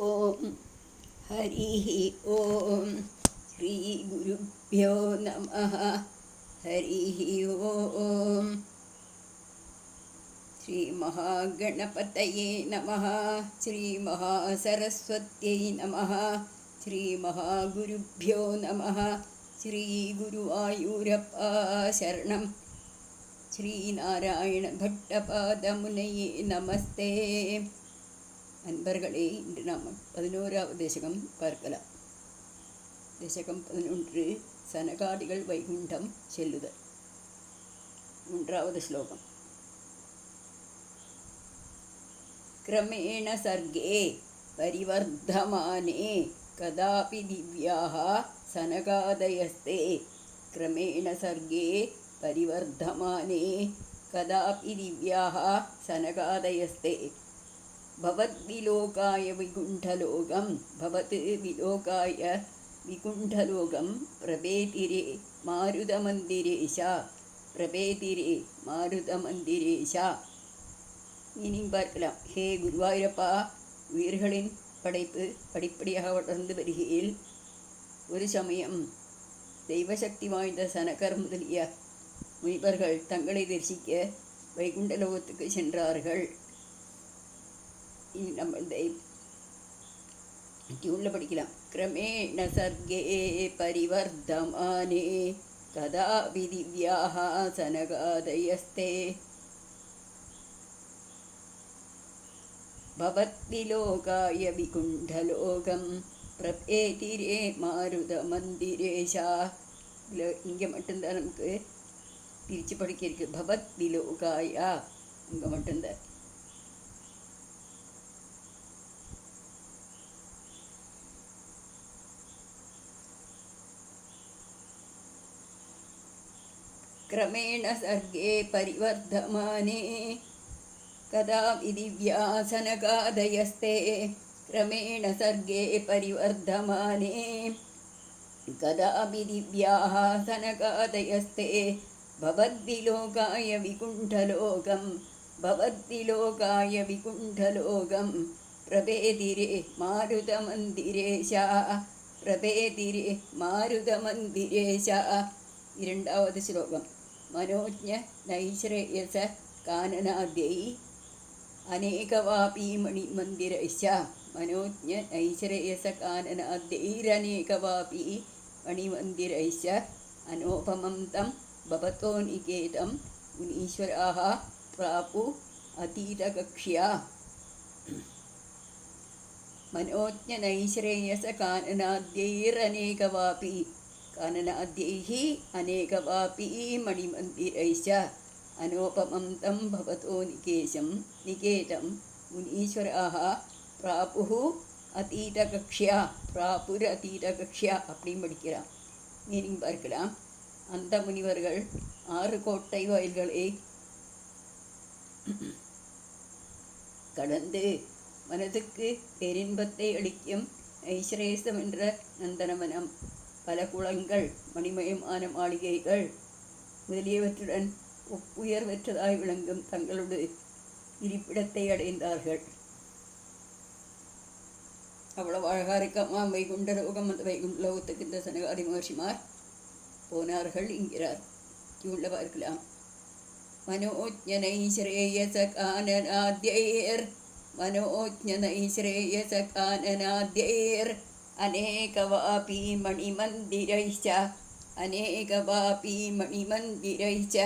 ஓம் ஹரி ஓம் ஸ்ரீ குருப்யோ நமः. ஹரி ஓம் ஸ்ரீ மகாகணபதயே நமः. ஸ்ரீ மகாசரஸ்வத்யை நமः. ஸ்ரீ மகாகுருப்யோ நமः. ஸ்ரீ குருவாயூரப்பா சரணம். ஸ்ரீ நாராயண பட்டபாதமுனையே நமஸ்தே. அன்பர்களே, இன்று நாம் 11வது தசகம் பார்க்கலாம். தசகம் 11, சனகாதிகள் வைகுண்டம் செல்லுதல். 3வது ஸ்லோகம். கிரமேண சர்గే பரிவர்தமானே கதாபி திவ்யாः சனகாதயஸ்தே. கிரமேண சர்గే பரிவர்தமானே கதாபி திவ்யாः சனகாதயஸ்தே. பவத்விலோகாய விகுண்டலோகம் பவத் விலோகாய விகுண்டலோகம் பிரபேதிரே மாருதமந்திரேஷா. பிரபேதிரே மாருதமந்திரேஷா. மீனிங் பார்க்கலாம். ஹே குருவாயூரப்பா, உயிர்களின் படைப்பு படிப்படியாக வளர்ந்து வருகையில் ஒரு சமயம் தெய்வசக்தி வாய்ந்த சனகர் முதலிய முனிவர்கள் தங்களை தரிசிக்க வைகுண்டலோகத்துக்கு சென்றார்கள். நம்ம இந்த டியூனில் படிக்கலாம். கிரமேண சர்గే பரிவர்தமானே கதாபி திவ்யாः சனகாதயஸ்தே. பவத்விலோகாய விகுண்டலோகம் பிரபேதிரே மாருதமந்திரேஷா. இங்கே மட்டும்தான் நமக்கு பிரித்து படிக்க இருக்கு. பவத்விலோகாயா இங்கே மட்டும்தான். கிரமேண சர்గే பரிவர்தமானே கதாபி திவ்யாः சனகாதயஸ்தே. கிரமேண சர்గే பரிவர்தமானே கதாபி திவ்யாः சனகாதயஸ்தே. பவத்விலோகாய விகுண்டலோகம் பவத்விலோகாய விகுண்டலோகம் பிரபேதிரே மாருதமந்திரேஷா. பிரபேதிரே மாருதமந்திரேஷா. 2வது ஸ்லோகம். மனோஜ்ஞ நைஸ்ரேயச கானனாத்யை அநேகவாபி மணிமந்திரைஷ. மனோஜ்ஞ நைஸ்ரேயச கானனாத்யைரநேகவாபி மணிமந்திரைஷ. அனோபமம் தம் பவதோ நிகேதம் முனீஸ்வராः பிராபு அதீதகக்ஷ்யா. மனோஜ்ஞ நைஸ்ரேயச கானனாத்யைரநேகவாபி கானனாத்யைः அநேகவாபி மணிமந்திரைஷ. அனோபமம் தம் பவதோ நிகேதம் முனீஸ்வராः பிராபு அதீதகக்ஷ்யா. பிராபுர் அதீதகக்ஷ்யா அப்படின்னு படிக்கிறான். மீனிங் பார்க்கலாம். அந்த முனிவர்கள் 6 கோட்டை வாயில்களை கடந்து மனதுக்கு பேரின்பத்தை அளிக்கும் ஐஸ்ரேசம் என்ற நந்தனவனம், பல குளங்கள், மணிமயமான மாளிகைகள் முதலியவற்றுடன் ஒப்புயர்வற்றதாய் விளங்கும் தங்களுடைய இருப்பிடத்தை அடைந்தார்கள். அவ்வளவு அழகா இருக்காமா வைகுண்டலோகம். அந்த வைகுண்டலோகத்துக்கு இந்த சனகாதி மகர்ஷிமார் போனார்கள் என்கிறார். இவ்வளோ பார்க்கலாம். மனோஜ்ஞ நைஸ்ரேயச கானனாத்யைர் மனோஜ்ஞ நைஸ்ரேயச கானனாத்யைர் அநேகவாபி மணிமந்திரைஷ. அநேகவாபி மணிமந்திரைஷ.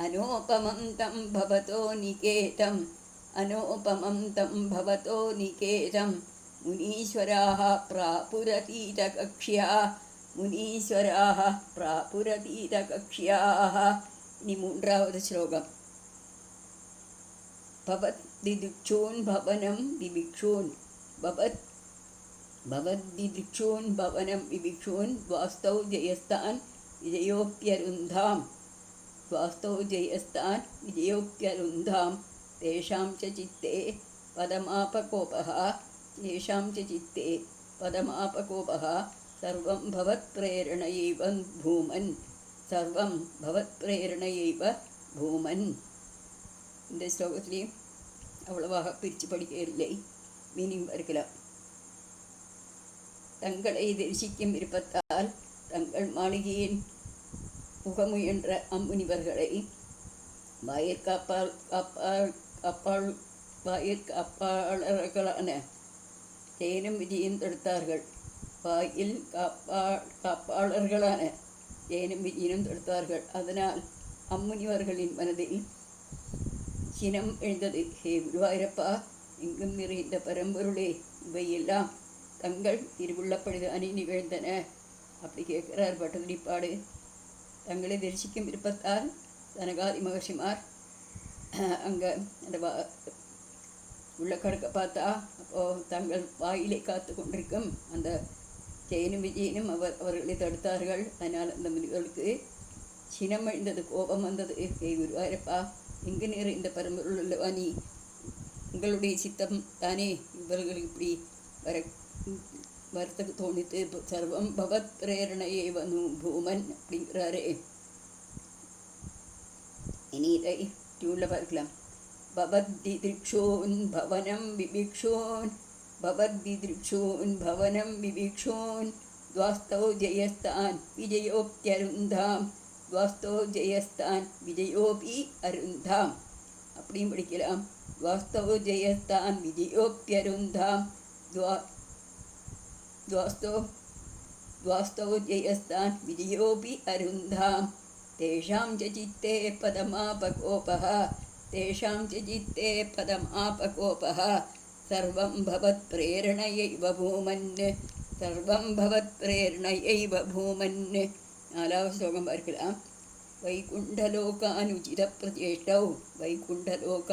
அனோபமம் தம் பவதோ நிகேதம் அனோபமம் தம் பவதோ நிகேதம் முனீஸ்வராः பிராபுரதீதகக்ஷ்யா. முனீஸ்வராः பிராபுரதீதகக்ஷ்யாः. இனி 3வது ஸ்லோகம். பவத் திதிக்ஷூன் பவனம் விபிக்ஷூன் பவத்திதிக்ஷூன் பவனம் விபிக்ஷூன் வாஸ்தௌ ஜெயஸ்தான் விஜயோப்யருந்தாம். வாஸ்தௌ ஜெயஸ்தான் விஜயோப்யருந்தாம். தேஷாம் ச சித்தே பதமாபகோபः. தேஷாம் ச சித்தே பதமாபகோபः. சர்வம் பவத் பிரேரணயைவ பூமன். சர்வம் பவத் பிரேரணயைவ பூமன். இந்த ஸ்லோகத்திலையும் அவ்வளவாக பிரித்து படிக்க இல்லை. மீனிங் பார்க்கலாம். தங்களை தரிசிக்கும் விருப்பத்தால் தங்கள் மாளிகையின் புகமுயன்ற அம்முனிவர்களை வாயிற்காப்பாளர்களான ஜெயனும் விஜயம் தடுத்தார்கள். காப்பாளர்களான ஜெயனும் விஜயனும் தடுத்தார்கள். அதனால் அம்முனிவர்களின் மனதில் சினம் எழுந்தது. ஹே குருவாயிரப்பா, எங்கும் நிறைந்த பரம்பொருளே, இவையெல்லாம் தங்கள் திருவுள்ளப்படுதானே நிகழ்ந்தன. அப்படி கேட்கிறார் பட்டதிரிப்பாடு. தங்களை தரிசிக்கும் விருப்பத்தால் சனகாதி மகர்ஷிமார் அங்கே அந்த உள்ள கடக்க பார்த்தா அப்போது தங்கள் வாயிலை காத்து கொண்டிருக்கும் அந்த ஜெயனும் விஜயனும் அவர்களை தடுத்தார்கள். அதனால் அந்த முனிவர்களுக்கு சினம் எழுந்தது, கோபம் வந்தது. ஹே குருவாயிரப்பா, எங்கு நிறைந்த பரம்பொருள் உள்ளவா நீ, உங்களுடைய சித்தம் தானே இவர்கள் இப்படி வரத்துக்கு தோணித்து. சர்வம் பவத் பிரேரணையே வனு பூமன் அப்படிங்கிறாரே. இனி இதை டியூனில் பார்க்கலாம். பவத்திதிக்ஷோன் பவனம் விபிக்ஷோன், பவத்திதிக்ஷோன் பவனம் விபிக்ஷோன், துவாஸ்தௌ ஜெயஸ்தான் விஜயோப்யருந்தாம், துவாஸ்தோ ஜெயஸ்தான் விஜயோபி அருந்தாம் அப்படியும் படிக்கலாம். துவாஸ்தௌ ஜெயஸ்தான் விஜயோப்யருந்தாம், துவாஸ்தௌ ஜெயஸ்தான் விஜயோபி அருந்தாம், தேஷாம் ச சித்தே பதமாபகோபஹ, தேஷாம் ச சித்தே பதமாபகோபஹ, சர்வம் பவத் பிரேரணையைவ பூமன், சர்வம் பவத் பிரேரணையைவ பூமன். 4வது ஸ்லோகம் பார்க்கலாம். வைகுண்டலோக அனுஜித பிரஜேஷ்டௌ, வைகுண்டலோக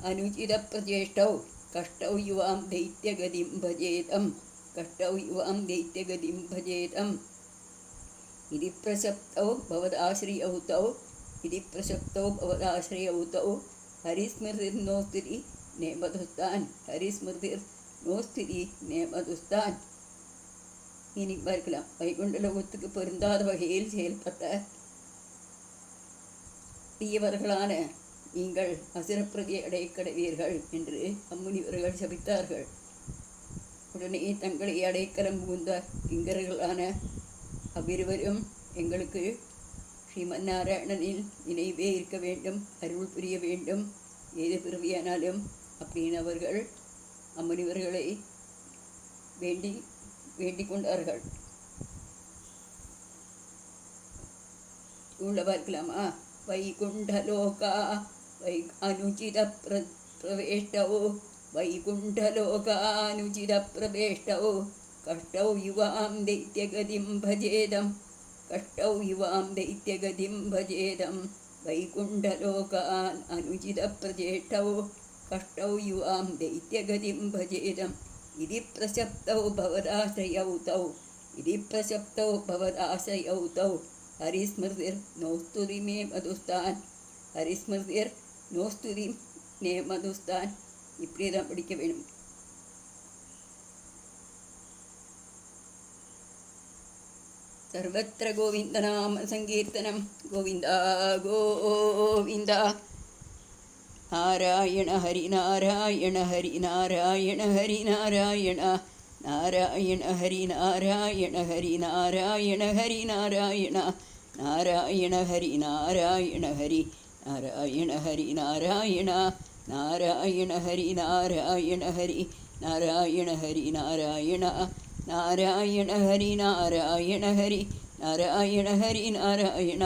அனுஜித பிரஜேஷ்டௌ, கஷ்டௌ யுவாம் தைத்யகதிம் பஜேதம், கஷ்டௌ யுவாம் தைத்யகதிம் பஜேதம். इति प्रसक्तौ भवदाश्रयौ तौ, इति प्रसक्तौ भवदाश्रयौ तौ, हरिस्मृतिर्नोस्तिरि नेमधुस्तान्, हरिस्मृतिर्नोस्तिरि नेमधुस्तान्. இனி பார்க்கலாம். வைகுண்டலோகத்துக்கு பொருந்தாத வகையில் செயல்பட்ட தீயவர்களான நீங்கள் அசுரப்பிரதியை அடைக்கடவீர்கள் என்று அம்முனிவர்கள் சபித்தார்கள். உடனே தங்களை அடைக்கலம் புகுந்த கிங்கர்களான அவ்விருவரும் எங்களுக்கு ஸ்ரீமன் நாராயணனில் நினைவே இருக்க வேண்டும், அருள் புரிய வேண்டும், ஏது பிறவியானாலும் அப்படின்னு அவர்கள் அம்முனிவர்களை வேண்டிக் கொண்டார்கள். உள்ள பார்க்கலாமா? வைகுண்டலோகா அனுஜித பிரவேஷ்டோ, வைகுண்டலோகானுஜித பிரவேஷ்டோ, கஷ்டௌ யுவாம் தைத்யகதிம் பஜேதம், கஷ்டௌ யுவாம் தைத்யகதிம் பஜேதம். வைகுண்டலோகான் அனுஜித பிரஜேஷ்டௌ, கஷ்டௌ யுவாம் தைத்யகதிம் பஜேதம். इति प्रसक्तौ भवदाश्रयौ तौ, इति प्रसक्तौ भवदाश्रयौ तौ, हरिस्मृतिर्नोस्तुति मे मधुस्तान्, हरिस्मृतिर्नोस्तुति मे मधुस्तान्. இப்படி தான் படிக்க வேணும். सर्वत्र गोविन्दनाम संकीर्तनं, गोविन्दा गोविन्दा. नारायण हरि नारायण हरि नारायण हरि नारायण, नारायण हरि नारायण हरि नारायण हरि नारायण, नारायण हरि नारायण हरि नारायण हरि नारायण, नारायण हरि नारायण हरि नारायण हरि नारायण, नारायण हरि नारायण हरि नारायण हरि नारायण,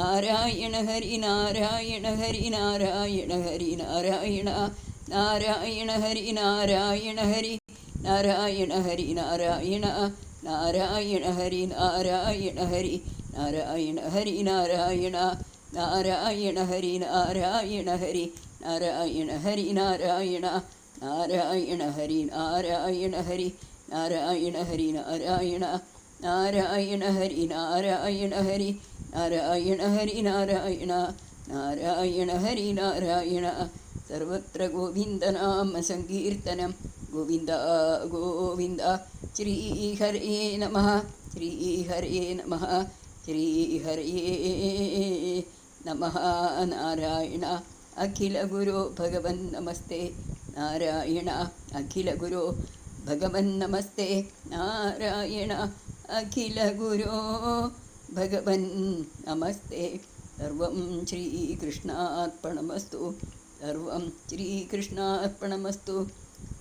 नारायण हरि नारायण हरि नारायण हरि नारायण, नारायण हरि नारायण हरि नारायण हरि नारायण, नारायण हरि नारायण हरि नारायण हरि नारायण, नारायण हरि नारायण हरि नारायण हरि नारायण, नारायण हरि नारायण हरि नारायण हरि नारायण, नारायण हरि नारायण हरि नारायण हरि नारायण, नारायण हरि नारायण. सर्वत्र गोविन्दनाम संकीर्तनं, गोविन्द गोविन्द. श्रीहरे नमः, श्रीहरे नमः, श्रीहरे नमः. नारायण अखिल गुरो भगवन् नमस्ते, नारायण अखिल गुरो ഭഗവൻ നമസ്തേ നാരായണ അഖിലഗുരോ ഭഗവൻ നമസ്തേ. സർവം ശ്രീകൃഷ്ണാർപ്പണമസ്തു. സർവം ശ്രീകൃഷ്ണാർപ്പണമസ്തു.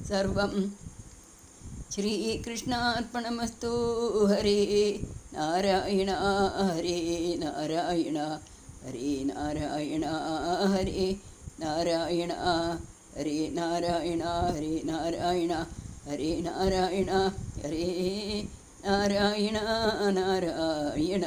സർവം ശ്രീകൃഷ്ണാർപ്പണമസ്തു. ഹരേ നാരായണ ഹരേ നാരായണ ഹരേ നാരായണ ഹരേ നാരായണ ഹരേ നാരായണ ഹരേ നാരായണ ഹരേ നാരായണ ഹരേ നാരായണ നാരായണ